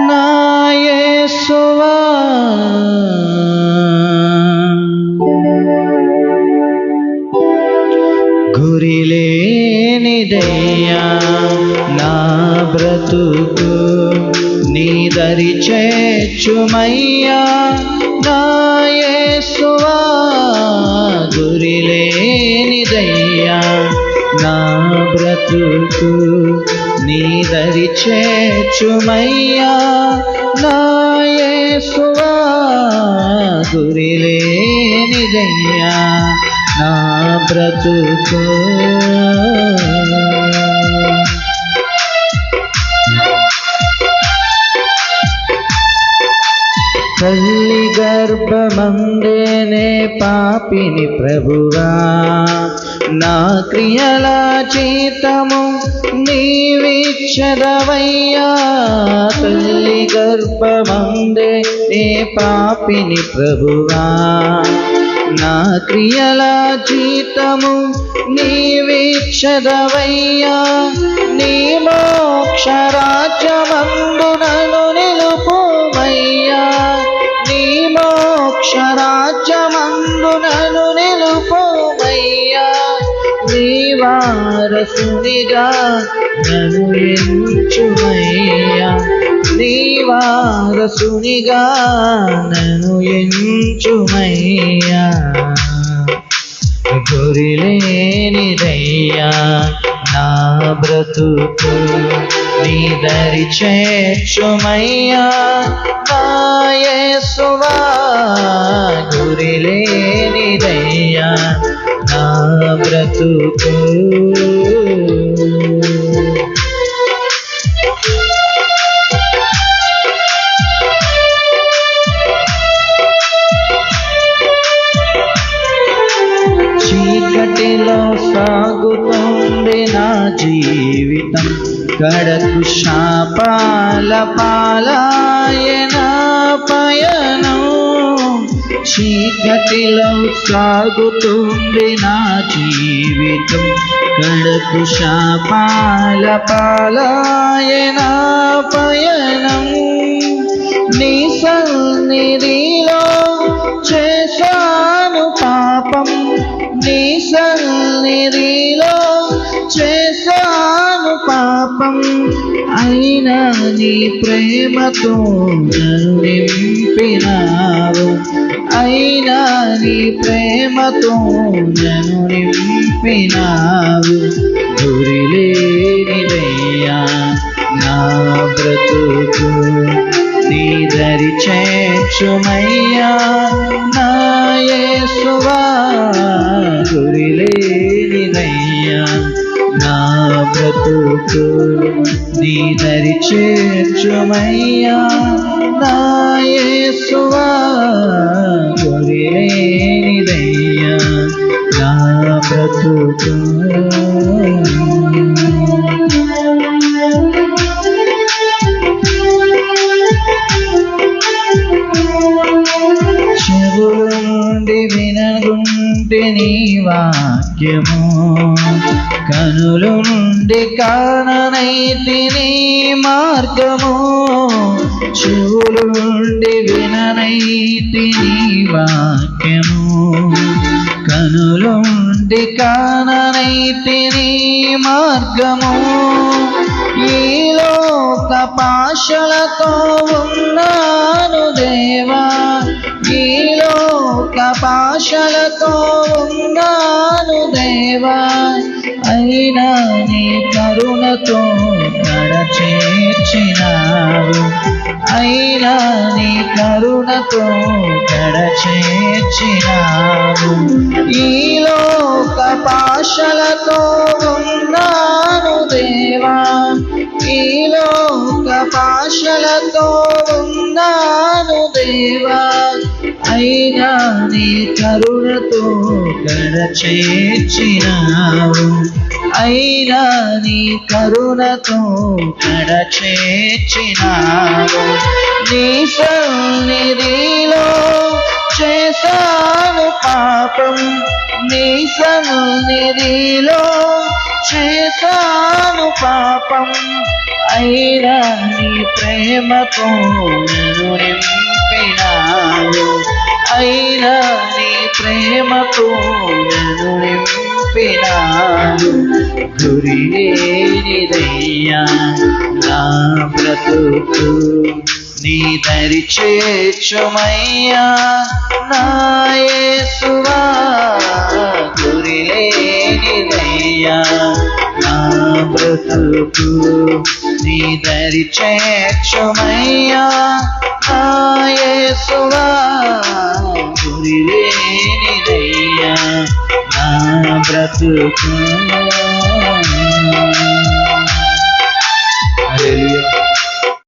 నా యేసువా. గురిలేనిదయ్యా నా బ్రతుకు, నీ దరి చేర్చుమయ్యా నా యేసువా. గురిలేనిదయ్యా నా బ్రతుకు, నీ దరి చేర్చుమయ్యా నా యేసువా. గురిలేనిదయ్యా నా బ్రతుకు. తల్లి గర్భమందేనే పాపిని ప్రభువా, నా క్రియల జీతము నీవిచ్చెదవయ్యా. తల్లి గర్భమందే నే పాపిని ప్రభువా, నా క్రియల జీతము నీవిచ్చెదవయ్యా. నీ మోక్ష రాజ్యమందు నన్ను నిలుపుమయ్యా, నీ మోక్ష రాజ్యమందు నన్ను నిలుపుమయ్యా. నీ వారసునిగా నన్ను ఎంచుమయ్యా, నీ వారసునిగా నన్ను ఎంచుమయ్యా. గురిలేనిదయ్యా నా బ్రతుకు, నీ దరి చేర్చుమయ్యా నా యేసువా. గురిలేనిదయ్యా నా బ్రతుకు. చీకటిలో సాగుతోంది నా జీవితం, కడకు శాపాల పాలాయన పయనం. చీకటిలో సాగుతుంది నా జీవితం, కడకు శాపాల పాలాయన పయనం. నీ సన్నిధిలో చేశాను పాపం, నీ సన్నిధిలో చేశాను పాపం. అయినా నీ ప్రేమతో నన్ను నింపినావు, అయినా నీ ప్రేమతో నన్ను నింపినావు. గురిలేనిదయ్యా నా బ్రతుకు, నీ దరి చేర్చుమయ్యా నా యేసువా. గురిలేనిదయ్యా నా బ్రతుకు, నీ దరి చేర్చుమయ్యా నా యేసువా. గురిలేనిదయ్యా నా బ్రతుకు. చెవులుండి వినగుంటే నీ వాక్యము, కనులు నుండి కాననైతి నీ మార్గము. చెవులు నుండి విననైతి నీ వాక్యము, కనులు నుండి కాననైతి నీ మార్గము. ఈ లోక పాశలతో ఉన్నాను దేవా, ఈ లోక పాశలతో ఉన్నాను దేవా. అయినా నీ కరుణతో కడ చేర్చినావు, అయినా నీ కరుణతో కడ చేర్చినావు. ఈ లోక పాశలతో ఉన్నాను దేవా, ఈ లోక పాశలతో ఉన్నాను దేవా. అయినా నీ కరుణతో కడ చేర్చినావు, అయినా నీ కరుణతో కడ చేర్చినావు. నీ సన్నిధిలో చేశాను పాపం, నీ సన్నిధిలో చేశాను పాపం. అయినా నీ ప్రేమతో నన్ను నింపినావు, అయినా నీ ప్రేమతో నన్ను నింపినావు. గురి లేనిదయ్యా నా బ్రతుకు, నీ దరి చేర్చుమయ్యా నా యేసువా. గురి లేనిదయ్యా నా బ్రతుకు, నీ దరి చేర్చుమయ్యా నా యేసువా. గురి లేనిదయ్యా నా బ్రతుకు. హల్లెలూయా.